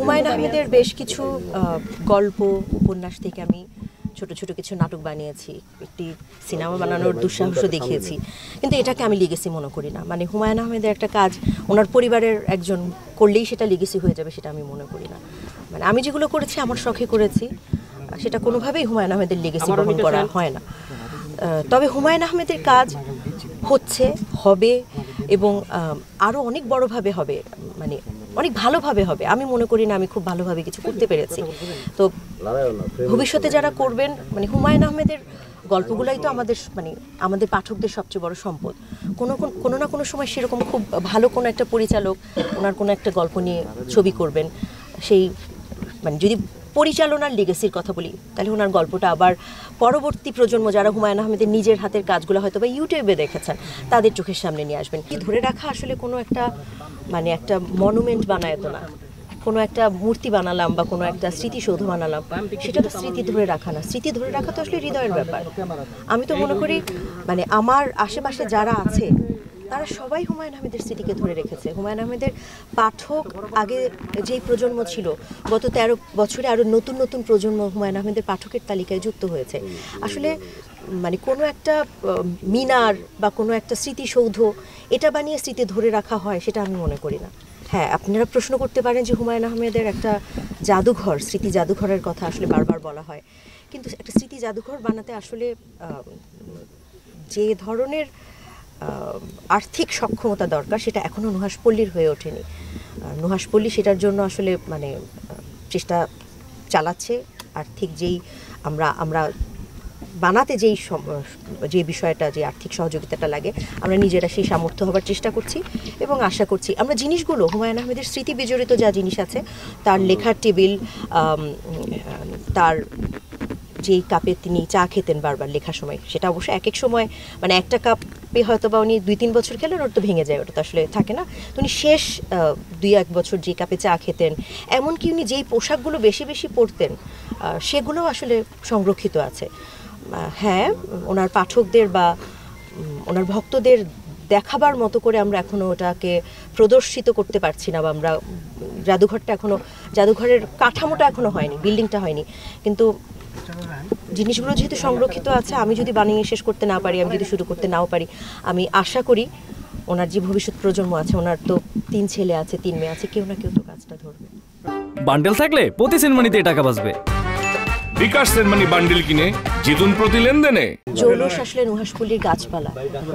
হুমায়ুন আহমেদের বেশ কিছু গল্প উপন্যাস থেকে আমি ছোট ছোট কিছু নাটক বানিয়েছি, একটি সিনেমা বানানোর দুঃসাহস দেখিয়েছি, কিন্তু এটাকে আমি লিগেসি মনে করি না। মানে হুমায়ুন আহমেদের একটা কাজ ওনার পরিবারের একজন করলেই সেটা লিগেসি হয়ে যাবে, সেটা আমি মনে করি না। মানে আমি যেগুলো করেছি আমার শখে করেছি, সেটা কোনোভাবেই হুমায়ুন আহমেদের লিগেসি বহন করা হয় না। তবে হুমায়ুন আহমেদের কাজ হচ্ছে, হবে এবং আরও অনেক বড়োভাবে হবে, মানে অনেক ভালোভাবে হবে। আমি মনে করি না আমি খুব ভালোভাবে কিছু করতে পেরেছি। তো ভবিষ্যতে যারা করবেন, মানে হুমায়ুন আহমেদের গল্পগুলাই তো আমাদের পাঠকদের সবচেয়ে বড় সম্পদ। কোনো না কোনো সময় সেরকম খুব ভালো কোনো একটা পরিচালক ওনার কোনো একটা গল্প নিয়ে ছবি করবেন, সেই মানে যদি পরিচালনার লিগেসির কথা বলি, তাহলে ওনার গল্পটা আবার পরবর্তী প্রজন্ম যারা হুমায়ুন আহমেদের নিজের হাতের কাজগুলো হয়তো বা ইউটিউবে দেখেছেন তাদের চোখের সামনে নিয়ে আসবেন। কি ধরে রাখা আসলে কোনো একটা মানে একটা মনুমেন্ট বানায় তো না, কোনো একটা মূর্তি বানালাম বা কোনো একটা স্মৃতিসৌধ বানালাম, সেটা তো স্মৃতি ধরে রাখা না। স্মৃতি ধরে রাখা তো আসলে হৃদয়ের ব্যাপার। আমি তো মনে করি মানে আমার আশেপাশে যারা আছে তারা সবাই হুমায়ুন আহমেদের স্মৃতিকে ধরে রেখেছে। হুমায়ুন আহমেদের পাঠক আগে যেই প্রজন্ম ছিল, গত 13 বছরে আরও নতুন নতুন প্রজন্ম হুমায়ুন আহমেদের পাঠকের তালিকায় যুক্ত হয়েছে। আসলে মানে কোনো একটা মিনার বা কোনো একটা স্মৃতিসৌধ এটা বানিয়ে স্মৃতি ধরে রাখা হয়, সেটা আমি মনে করি না। হ্যাঁ, আপনারা প্রশ্ন করতে পারেন যে হুমায়ুন আহমেদের একটা জাদুঘর, স্মৃতি জাদুঘরের কথা আসলে বারবার বলা হয়, কিন্তু একটা স্মৃতি জাদুঘর বানাতে আসলে যে ধরনের আর্থিক সক্ষমতা দরকার সেটা এখনও নুহাশপল্লীর হয়ে ওঠেনি। নুহাশপল্লী সেটার জন্য আসলে মানে চেষ্টা চালাচ্ছে। আর্থিক যেই আমরা বানাতে যে বিষয়টা, যে আর্থিক সহযোগিতাটা লাগে, আমরা নিজেরা সেই সামর্থ্য হবার চেষ্টা করছি এবং আশা করছি আমরা জিনিসগুলো হুমায়ুন আহমেদের স্মৃতি বিজড়িত যা জিনিস আছে, তার লেখার টেবিল, তার যেই কাপে তিনি চা খেতেন বারবার লেখার সময়, সেটা অবশ্য এক এক সময় মানে একটা কাপে হয়তো বা উনি 2-3 বছর খেলেন, ওর তো ভেঙে যায়, ওটা তো আসলে থাকে না। তো উনি শেষ 2-1 বছর যে কাপে চা খেতেন, এমনকি উনি যেই পোশাকগুলো বেশি বেশি পরতেন, সেগুলোও আসলে সংরক্ষিত আছে। হ্যাঁ, ওনার পাঠকদের বা ওনার ভক্তদের দেখাবার মতো করে আমরা এখনও ওটাকে প্রদর্শিত করতে পারছি না, বা আমরা জাদুঘরের কাঠামোটা এখনও হয়নি, বিল্ডিংটা হয়নি, কিন্তু জিনিসগুলো যেহেতু সংরক্ষিত আছে, আমি যদি বানিয়ে শেষ করতে না পারি, আমি যদি শুরু করতে নাও পারি, আমি আশা করি ওনার যে ভবিষ্যৎ প্রজন্ম আছে, ওনার তো 3 ছেলে আছে, 3 মেয়ে আছে, কেউ না কেউ তো কাজটা ধরবে। বান্ডেল থাকলে প্রতি সেনমানিতে টাকা বাঁচবে। বিকাশ সেনমানি বান্ডেল কিনে জিতুন প্রতি লেনদেনে। জৌলস আসলে নুহাশপল্লীর গাছপালা।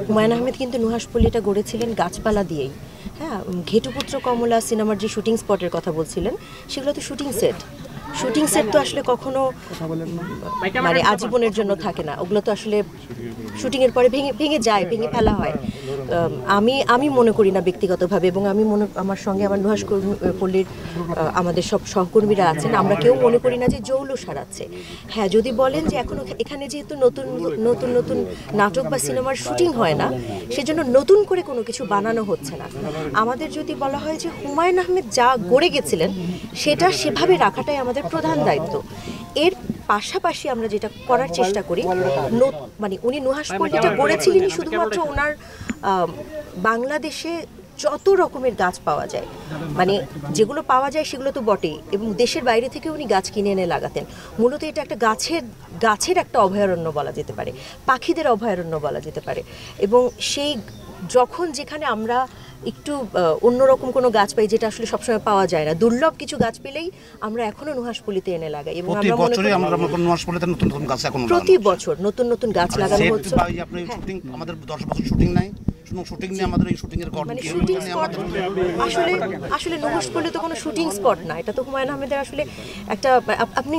হুমায়ুন আহমেদ কিন্তু নুহাশপল্লীটা গড়েছিলেন গাছপালা দিয়েই। হ্যাঁ, ঘেটুপুত্র কমলা সিনেমার যে শুটিং স্পটের কথা বলছিলেন, সেগুলো তো শুটিং সেট তো আসলে কখনো মানে আজীবনের জন্য থাকে না, ওগুলো তো আসলে শুটিংয়ের পরে ভেঙে যায়, ভেঙে ফেলা হয়। আমি মনে করি না ব্যক্তিগতভাবে, এবং আমার সঙ্গে আমার নুহাশপল্লীর আমাদের সব সহকর্মীরা আছেন, আমরা কেউ মনে করি না যে জৌলুস হারাচ্ছে। হ্যাঁ, যদি বলেন যে এখন এখানে যেহেতু নতুন নতুন নাটক বা সিনেমার শুটিং হয় না, সেজন্য নতুন করে কোনো কিছু বানানো হচ্ছে না। আমাদের যদি বলা হয় যে হুমায়ুন আহমেদ যা গড়ে গেছিলেন সেটা সেভাবে রাখাটাই আমাদের প্রধান দায়িত্ব। এর পাশাপাশি আমরা যেটা করার চেষ্টা করি, মানে উনি নুহাশপল্লীটা গড়েছিলেন শুধুমাত্র ওনার বাংলাদেশে যত রকমের গাছ পাওয়া যায়, মানে যেগুলো পাওয়া যায় সেগুলো তো বটেই, এবং দেশের বাইরে থেকে উনি গাছ কিনে এনে লাগাতেন। মূলত এটা একটা গাছের একটা অভয়ারণ্য বলা যেতে পারে, পাখিদের অভয়ারণ্য বলা যেতে পারে। এবং সেই যখন যেখানে আমরা একটু অন্যরকম কোনো গাছ পাই, যেটা আসলে সবসময় পাওয়া যায় না, দুর্লভ কিছু গাছ পেলেই আমরা এখনো নুহাশপল্লীতে এনে লাগাই, এবং আমরা মনে করি প্রতি বছর নতুন নতুন গাছ লাগানো হচ্ছে। আমাদের 10 বছর শুটিং নাই, শুটিং নিয়ে আমাদের এই শুটিং এর আসলে নুহাশপল্লী তো কোনো শুটিং স্পট না, এটা তো হুমায়ুন আহমেদের আসলে একটা, আপনি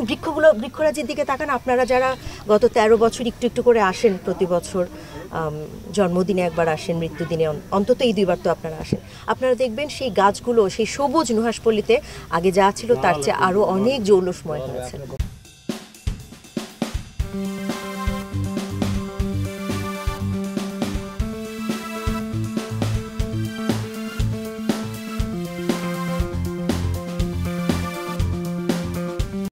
বৃক্ষরাজির দিকে তাকান, আপনারা যারা গত 13 বছর একটু একটু করে আসেন প্রতি বছর, জন্মদিনে একবার আসেন, মৃত্যুদিনে অন্তত এই 2 বার তো আপনারা আসেন, আপনারা দেখবেন সেই গাছগুলো, সেই সবুজ নুহাশপল্লীতে আগে যা ছিল তার চেয়ে আরও অনেক জৌলুসময় হয়েছে।